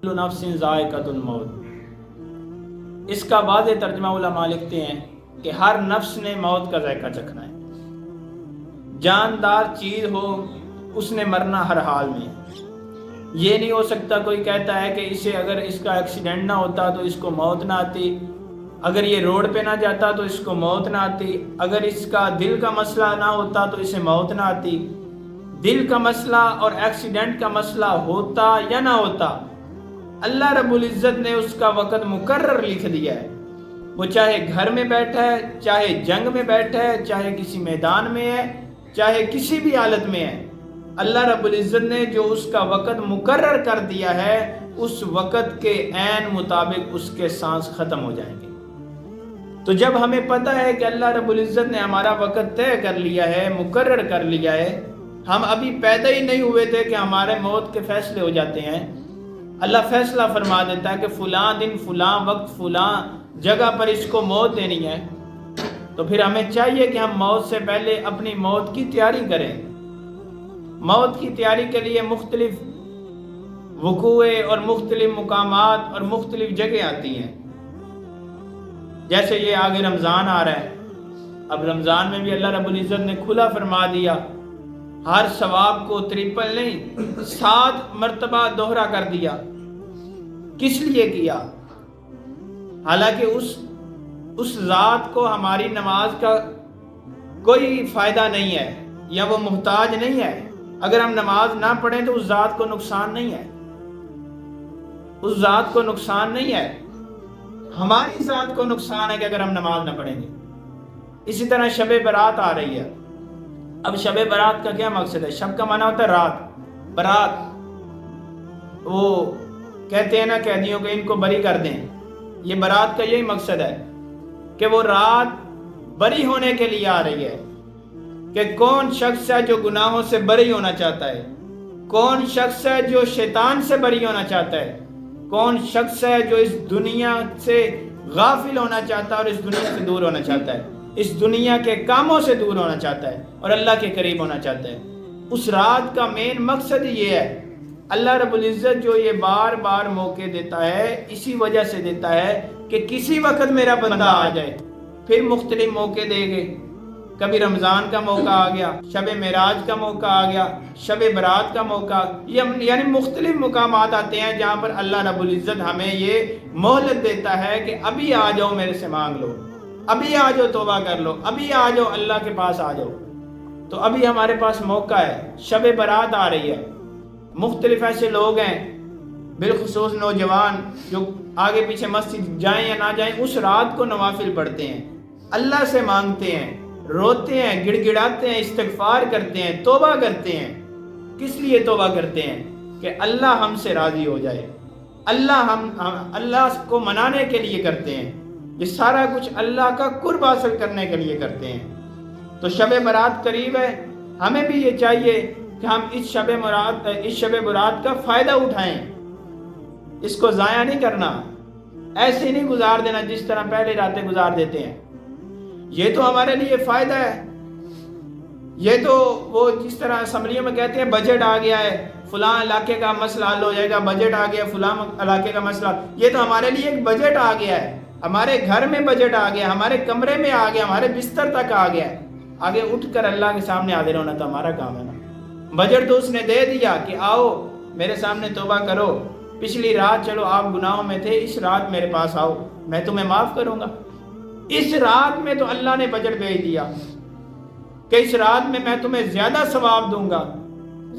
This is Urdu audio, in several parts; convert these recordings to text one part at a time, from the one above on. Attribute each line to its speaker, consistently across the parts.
Speaker 1: کل نفس ذائقۃ الموت، اس کا واضح ترجمہ علماء لکھتے ہیں کہ ہر نفس نے موت کا ذائقہ چکھنا ہے۔ جاندار چیز ہو اس نے مرنا ہر حال میں۔ یہ نہیں ہو سکتا کوئی کہتا ہے کہ اسے اگر اس کا ایکسیڈنٹ نہ ہوتا تو اس کو موت نہ آتی، اگر یہ روڈ پہ نہ جاتا تو اس کو موت نہ آتی، اگر اس کا دل کا مسئلہ نہ ہوتا تو اسے موت نہ آتی۔ دل کا مسئلہ اور ایکسیڈنٹ کا مسئلہ ہوتا یا نہ ہوتا، اللہ رب العزت نے اس کا وقت مقرر لکھ دیا ہے۔ وہ چاہے گھر میں بیٹھا ہے، چاہے جنگ میں بیٹھا ہے، چاہے کسی میدان میں ہے، چاہے کسی بھی حالت میں ہے، اللہ رب العزت نے جو اس کا وقت مقرر کر دیا ہے، اس وقت کے عین مطابق اس کے سانس ختم ہو جائیں گے۔ تو جب ہمیں پتہ ہے کہ اللہ رب العزت نے ہمارا وقت طے کر لیا ہے، مقرر کر لیا ہے، ہم ابھی پیدا ہی نہیں ہوئے تھے کہ ہمارے موت کے فیصلے ہو جاتے ہیں۔ اللہ فیصلہ فرما دیتا ہے کہ فلاں دن فلاں وقت فلاں جگہ پر اس کو موت دینی ہے، تو پھر ہمیں چاہیے کہ ہم موت سے پہلے اپنی موت کی تیاری کریں۔ موت کی تیاری کے لیے مختلف وقوع اور مختلف مقامات اور مختلف جگہ آتی ہیں۔ جیسے یہ آگے رمضان آ رہا ہے، اب رمضان میں بھی اللہ رب العزت نے کھلا فرما دیا، ہر ثواب کو 3 نہیں 7 مرتبہ دوہرا کر دیا۔ کس لیے کیا؟ حالانکہ اس ذات کو ہماری نماز کا کوئی فائدہ نہیں ہے یا وہ محتاج نہیں ہے۔ اگر ہم نماز نہ پڑھیں تو اس ذات کو نقصان نہیں ہے، اس ذات کو نقصان نہیں ہے، ہماری ذات کو نقصان ہے کہ اگر ہم نماز نہ پڑھیں گے۔ اسی طرح شب برات آ رہی ہے۔ اب شب برات کا کیا مقصد ہے؟ شب کا معنی ہوتا ہے رات، برات۔ وہ کہتے ہیں نا قیدیوں کو ان کو بری کر دیں، یہ برات کا یہی مقصد ہے کہ وہ رات بری ہونے کے لیے آ رہی ہے کہ کون شخص ہے جو گناہوں سے بری ہونا چاہتا ہے، کون شخص ہے جو شیطان سے بری ہونا چاہتا ہے، کون شخص ہے جو اس دنیا سے غافل ہونا چاہتا ہے اور اس دنیا سے دور ہونا چاہتا ہے، اس دنیا کے کاموں سے دور ہونا چاہتا ہے اور اللہ کے قریب ہونا چاہتا ہے۔ اس رات کا مین مقصد یہ ہے۔ اللہ رب العزت جو یہ بار بار موقع دیتا ہے، اسی وجہ سے دیتا ہے کہ کسی وقت میرا بندہ آ جائے۔ پھر مختلف موقع دے گے، کبھی رمضان کا موقع آ گیا، شب معراج کا موقع آ گیا، شب برات کا موقع، یعنی مختلف مقامات آتے ہیں جہاں پر اللہ رب العزت ہمیں یہ مہلت دیتا ہے کہ ابھی آ جاؤ میرے سے مانگ لو، ابھی آ جاؤ توبہ کر لو، ابھی آ جاؤ اللہ کے پاس آ جاؤ۔ تو ابھی ہمارے پاس موقع ہے، شب برات آ رہی ہے۔ مختلف ایسے لوگ ہیں، بالخصوص نوجوان، جو آگے پیچھے مسجد جائیں یا نہ جائیں، اس رات کو نوافل پڑھتے ہیں، اللہ سے مانگتے ہیں، روتے ہیں، گڑ گڑاتے ہیں، استغفار کرتے ہیں، توبہ کرتے ہیں۔ کس لیے توبہ کرتے ہیں؟ کہ اللہ ہم سے راضی ہو جائے، اللہ کو منانے کے لیے کرتے ہیں، یہ سارا کچھ اللہ کا قرب حاصل کرنے کے لیے کرتے ہیں۔ تو شب برات قریب ہے، ہمیں بھی یہ چاہیے کہ ہم اس شب برات کا فائدہ اٹھائیں، اس کو ضائع نہیں کرنا، ایسے نہیں گزار دینا جس طرح پہلے راتیں گزار دیتے ہیں۔ یہ تو ہمارے لیے فائدہ ہے، یہ تو وہ جس طرح اسمبلیوں میں کہتے ہیں بجٹ آ گیا ہے، فلاں علاقے کا مسئلہ حل ہو جائے گا، بجٹ آ گیا فلاں علاقے کا مسئلہ، یہ تو ہمارے لیے ایک بجٹ آ گیا ہے، ہمارے گھر میں بجٹ آ گیا، ہمارے کمرے میں آ گیا، ہمارے بستر تک آ گیا ہے۔ آگے اٹھ کر اللہ کے سامنے حاضر ہونا تو ہمارا کام ہے نا۔ بجٹ تو اس نے دے دیا کہ آؤ میرے سامنے توبہ کرو، پچھلی رات چلو آپ گناہوں میں تھے، اس رات میرے پاس آؤ، میں تمہیں معاف کروں گا۔ اس رات میں تو اللہ نے بجٹ بھیج دیا کہ اس رات میں تمہیں زیادہ ثواب دوں گا،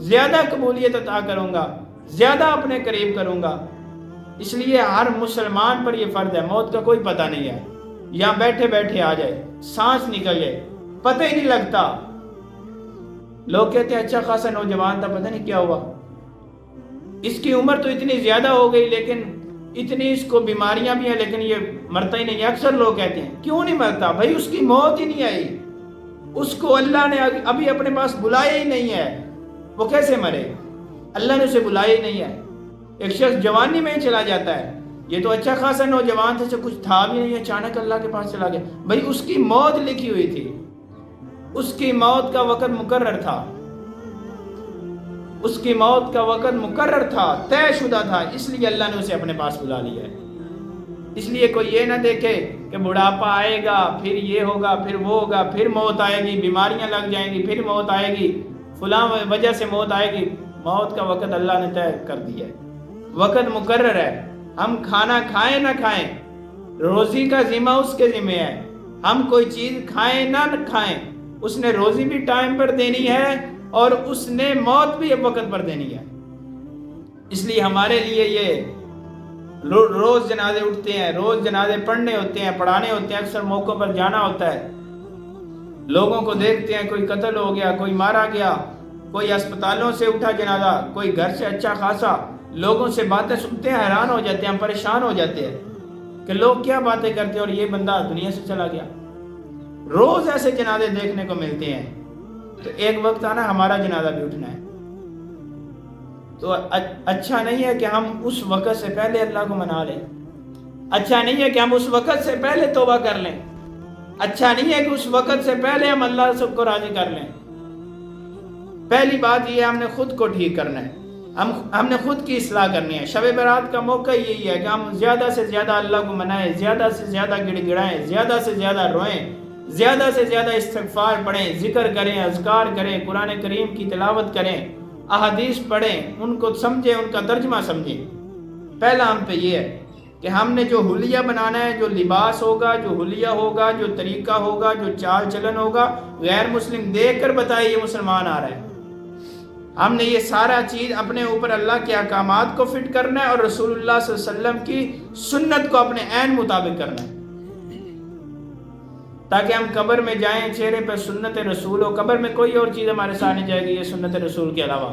Speaker 1: زیادہ قبولیت عطا کروں گا، زیادہ اپنے قریب کروں گا۔ اس لیے ہر مسلمان پر یہ فرض ہے، موت کا کوئی پتہ نہیں ہے، یہاں بیٹھے بیٹھے آ جائے، سانس نکل جائے، پتہ ہی نہیں لگتا۔ لوگ کہتے ہیں اچھا خاصا نوجوان تھا، پتہ نہیں کیا ہوا، اس کی عمر تو اتنی زیادہ ہو گئی، لیکن اتنی اس کو بیماریاں بھی ہیں لیکن یہ مرتا ہی نہیں۔ اکثر لوگ کہتے ہیں کیوں نہیں مرتا؟ بھائی اس کی موت ہی نہیں آئی، اس کو اللہ نے ابھی اپنے پاس بلایا ہی نہیں ہے، وہ کیسے مرے؟ اللہ نے اسے بلایا ہی نہیں ہے۔ ایک شخص جوانی میں ہی چلا جاتا ہے، یہ تو اچھا خاصا نوجوان تھا، کچھ تھا بھی نہیں، اچانک اللہ کے پاس چلا گیا۔ بھائی اس کی موت لکھی ہوئی تھی، اس کی موت کا وقت مقرر تھا۔ اس کی موت کا وقت مقرر تھا، طے شدہ تھا، اس لیے اللہ نے اسے اپنے پاس بلا لیا ہے۔ اس لیے کوئی یہ نہ دیکھے کہ بڑھاپا آئے گا، پھر یہ ہوگا، پھر وہ ہوگا، پھر موت آئے گی، بیماریاں لگ جائیں گی، پھر موت آئے گی، فلاں وجہ سے موت آئے گی۔ موت کا وقت اللہ نے طے کر دیا ہے، وقت مقرر ہے۔ ہم کھانا کھائیں نہ کھائیں، روزی کا ذمہ اس کے ذمہ ہے۔ ہم کوئی چیز کھائیں نہ کھائیں، اس نے روزی بھی ٹائم پر دینی ہے اور اس نے موت بھی وقت پر دینی ہے۔ اس لیے ہمارے لیے یہ روز جنازے اٹھتے ہیں، روز جنازے پڑھنے ہوتے ہیں، پڑھانے ہوتے ہیں، اکثر موقعوں پر جانا ہوتا ہے۔ لوگوں کو دیکھتے ہیں، کوئی قتل ہو گیا، کوئی مارا گیا، کوئی اسپتالوں سے اٹھا جنازہ، کوئی گھر سے اچھا خاصا، لوگوں سے باتیں سنتے ہیں، حیران ہو جاتے ہیں، ہم پریشان ہو جاتے ہیں کہ لوگ کیا باتیں کرتے ہیں اور یہ بندہ دنیا سے چلا گیا۔ روز ایسے جنازے دیکھنے کو ملتے ہیں، تو ایک وقت آنا ہمارا جنازہ بھی اٹھنا ہے۔ تو اچھا نہیں ہے کہ ہم اس وقت سے پہلے اللہ کو منا لیں، اچھا نہیں ہے کہ ہم اس وقت سے پہلے توبہ کر لیں، اچھا نہیں ہے کہ اس وقت سے پہلے ہم اللہ سب کو راضی کر لیں۔ پہلی بات یہ ہے ہم نے خود کو ٹھیک کرنا ہے، ہم نے خود کی اصلاح کرنی ہے۔ شب برات کا موقع یہی ہے کہ ہم زیادہ سے زیادہ اللہ کو منائیں، زیادہ سے زیادہ گڑ گڑائیں، زیادہ سے زیادہ روئیں، زیادہ سے زیادہ استغفار پڑھیں، ذکر کریں، اذکار کریں، قرآن کریم کی تلاوت کریں، احادیث پڑھیں، ان کو سمجھیں، ان کا ترجمہ سمجھیں۔ پہلا ہم پہ یہ ہے کہ ہم نے جو حلیہ بنانا ہے، جو لباس ہوگا، جو حلیہ ہوگا، جو طریقہ ہوگا، جو چال چلن ہوگا، غیر مسلم دیکھ کر بتائے یہ مسلمان آ رہا ہے۔ ہم نے یہ سارا چیز اپنے اوپر اللہ کے احکامات کو فٹ کرنا ہے اور رسول اللہ صلی اللہ علیہ وسلم کی سنت کو اپنے عین مطابق کرنا ہے، تاکہ ہم قبر میں جائیں چہرے پہ سنت رسول ہو، قبر میں کوئی اور چیز ہمارے ساتھ نہیں جائے گی یہ سنت رسول کے علاوہ۔